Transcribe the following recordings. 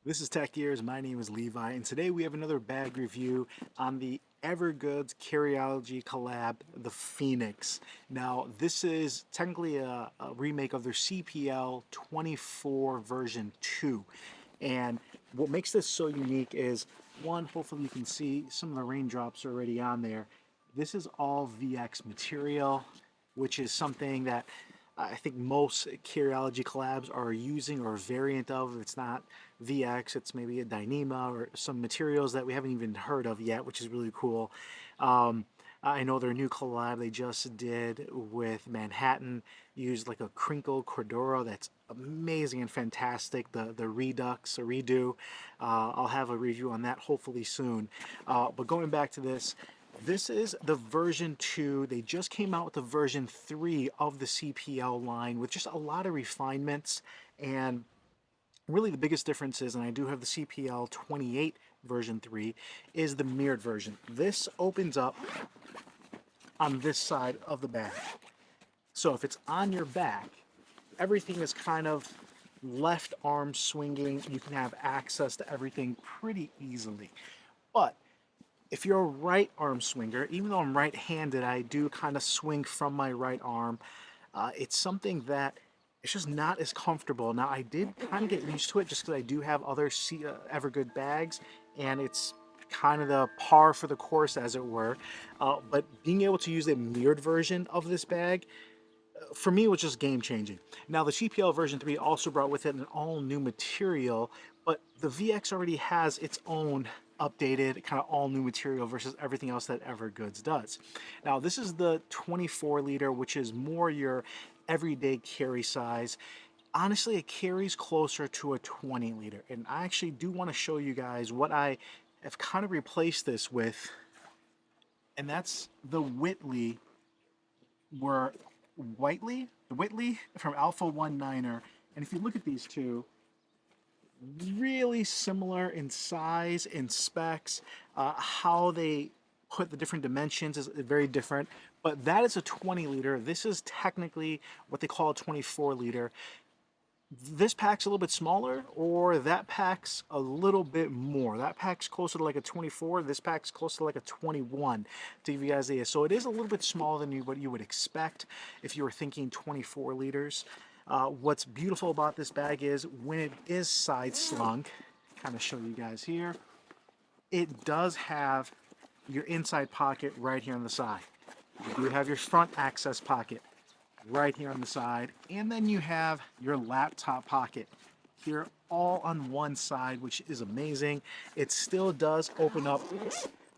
This is Tech Gears. My name is Levi, and today we have another bag review on the Evergoods Carryology collab, the Phoenix. Now, this is technically a remake of their CPL 24 version 2. And what makes this so unique is, one, hopefully you can see some of the raindrops already on there. This is all VX material, which is something that I think most Carryology collabs are using or a variant of. It's not VX, it's maybe a Dyneema or some materials that we haven't even heard of yet, which is really cool. I know their new collab they just did with Manhattan used like a crinkle Cordura that's amazing and fantastic. The Redux or Redo, I'll have a review on that hopefully soon. But going back to this, this is the version 2. They just came out with the version 3 of the CPL line with just a lot of refinements, and really the biggest difference is, and I do have the CPL 28 version 3, is the mirrored version. This opens up on this side of the bag. So if it's on your back, everything is kind of left arm swinging. You can have access to everything pretty easily. But if you're a right arm swinger, even though I'm right-handed, I do kind of swing from my right arm. It's something that it's just not as comfortable. Now, I did kind of get used to it just because I do have other Evergood bags, and it's kind of the par for the course, as it were. But being able to use a mirrored version of this bag, for me, it was just game changing. Now, the CPL version 3 also brought with it an all new material, but the VX already has its own updated kind of all new material versus everything else that Evergoods does. Now, this is the 24 liter, which is more your everyday carry size. Honestly, it carries closer to a 20 liter, and I actually do want to show you guys what I have kind of replaced this with, and that's the Whitley the Whitley from Alpha 19er. And if you look at these two, really similar in size, in specs. How they put the different dimensions is very different. But that is a 20 liter. This is technically what they call a 24 liter. This pack's a little bit smaller, or that pack's a little bit more. That pack's closer to like a 24. This pack's closer to like a 21, to give you guys the idea. So it is a little bit smaller than what you would expect if you were thinking 24 liters. What's beautiful about this bag is when it is side slung, kind of show you guys here, it does have your inside pocket right here on the side. You do have your front access pocket right here on the side, and then you have your laptop pocket here all on one side, which is amazing. It still does open up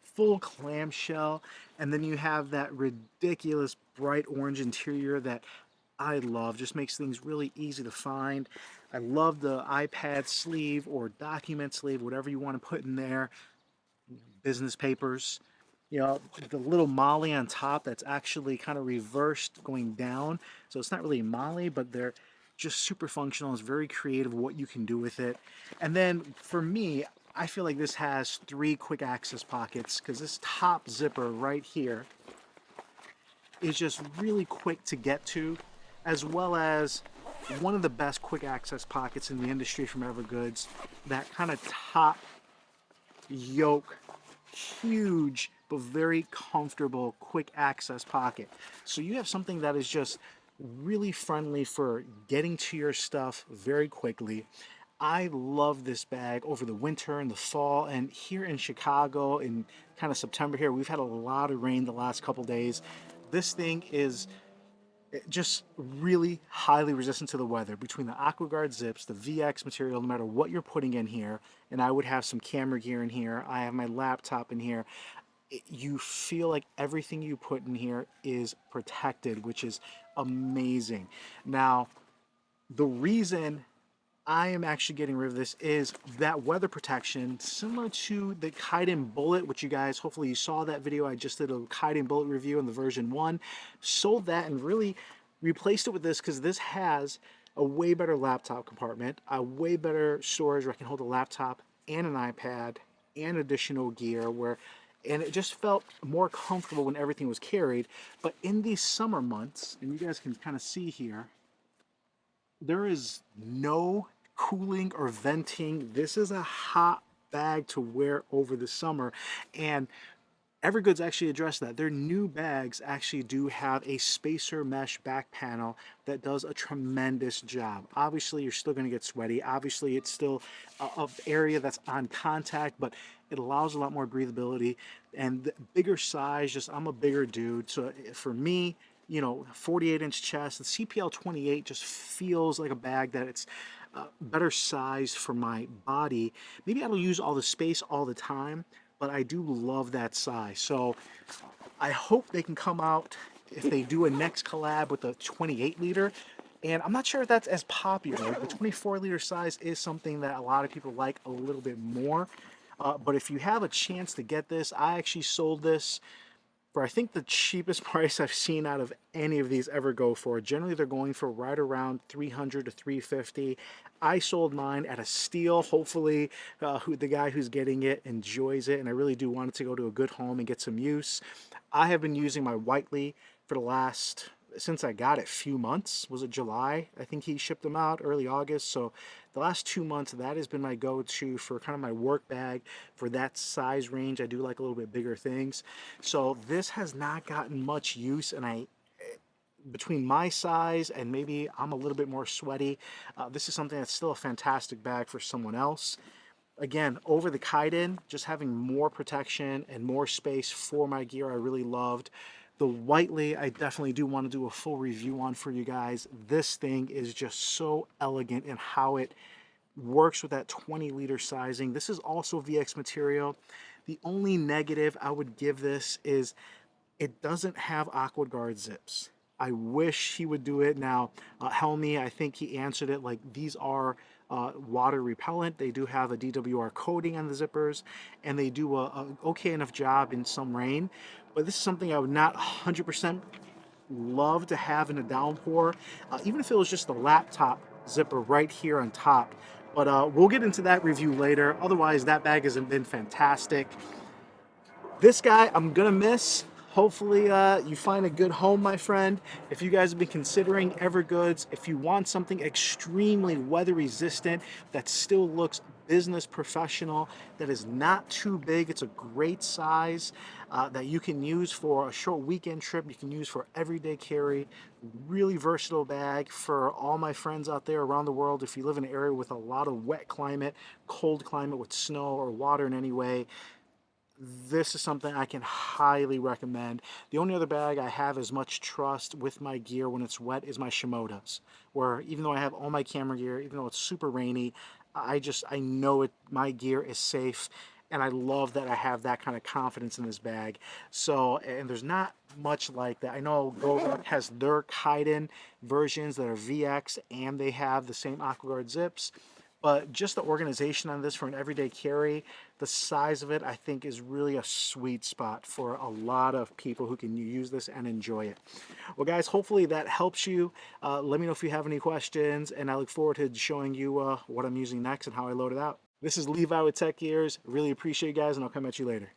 full clamshell, and then you have that ridiculous bright orange interior that I love. Just makes things really easy to find. I love the iPad sleeve or document sleeve, whatever you want to put in there. Business papers. You know, the little molly on top that's actually kind of reversed going down. So it's not really a molly, but they're just super functional. It's very creative what you can do with it. And then for me, I feel like this has 3 quick access pockets, because this top zipper right here is just really quick to get to, as well as one of the best quick access pockets in the industry from Evergoods. That kind of top yoke, huge but very comfortable quick access pocket. So you have something that is just really friendly for getting to your stuff very quickly. I love this bag over the winter and the fall, and here in Chicago in kind of September here, we've had a lot of rain the last couple days. This thing is just really highly resistant to the weather. Between the aquaguard zips, the VX material, no matter what you're putting in here, and I would have some camera gear in here, I have my laptop in here, you feel like everything you put in here is protected, which is amazing. Now, the reason I am actually getting rid of this is that weather protection, similar to the Kaiden Bullet, which you guys, hopefully you saw that video. I just did a Kaiden Bullet review in the version 1. Sold that and really replaced it with this, because this has a way better laptop compartment, a way better storage where I can hold a laptop and an iPad and additional gear, and it just felt more comfortable when everything was carried. But in these summer months, and you guys can kind of see here, there is no cooling or venting, this is a hot bag to wear over the summer. And Evergoods actually addressed that. Their new bags actually do have a spacer mesh back panel that does a tremendous job. Obviously, you're still going to get sweaty. Obviously, it's still a area that's on contact, but it allows a lot more breathability. And the bigger size, just I'm a bigger dude. So for me, you know, 48-inch chest, the CPL 28 just feels like a bag that it's better sized for my body. Maybe I don't use all the space all the time, but I do love that size. So I hope they can come out if they do a next collab with a 28 liter. And I'm not sure if that's as popular. The 24 liter size is something that a lot of people like a little bit more. But if you have a chance to get this, I actually sold this for I think the cheapest price I've seen out of any of these ever go for. Generally, they're going for right around 300 to 350. I sold mine at a steal. Hopefully, the guy who's getting it enjoys it, and I really do want it to go to a good home and get some use. I have been using my Whiteley for the last, since I got it, few months. Was it July? I think he shipped them out early August. So the last 2 months, that has been my go-to for kind of my work bag for that size range. I do like a little bit bigger things. So this has not gotten much use, and between my size and maybe I'm a little bit more sweaty, this is something that's still a fantastic bag for someone else. Again, over the Kaiden, just having more protection and more space for my gear, I really loved. The Whiteley, I definitely do want to do a full review on for you guys. This thing is just so elegant in how it works with that 20 liter sizing. This is also VX material. The only negative I would give this is it doesn't have aquaguard zips. I wish he would do it. Now, Helmy, I think he answered it like these are water repellent. They do have a DWR coating on the zippers, and they do a okay enough job in some rain. But this is something I would not 100% love to have in a downpour, even if it was just the laptop zipper right here on top. But we'll get into that review later. Otherwise, that bag has been fantastic. This guy I'm gonna miss. Hopefully you find a good home, my friend. If you guys have been considering Evergoods, if you want something extremely weather resistant that still looks business professional, that is not too big, it's a great size that you can use for a short weekend trip, you can use for everyday carry. Really versatile bag for all my friends out there around the world. If you live in an area with a lot of wet climate, cold climate with snow or water in any way, this is something I can highly recommend. The only other bag I have as much trust with my gear when it's wet is my Shimoda's, where even though I have all my camera gear, even though it's super rainy, I know my gear is safe, and I love that I have that kind of confidence in this bag. So, and there's not much like that. I know GoGuard has their Kaiden versions that are VX, and they have the same aquaguard zips. But just the organization on this for an everyday carry, the size of it, I think is really a sweet spot for a lot of people who can use this and enjoy it. Well, guys, hopefully that helps you. Let me know if you have any questions, and I look forward to showing you what I'm using next and how I load it out. This is Levi with Tech Gears. Really appreciate you guys, and I'll come at you later.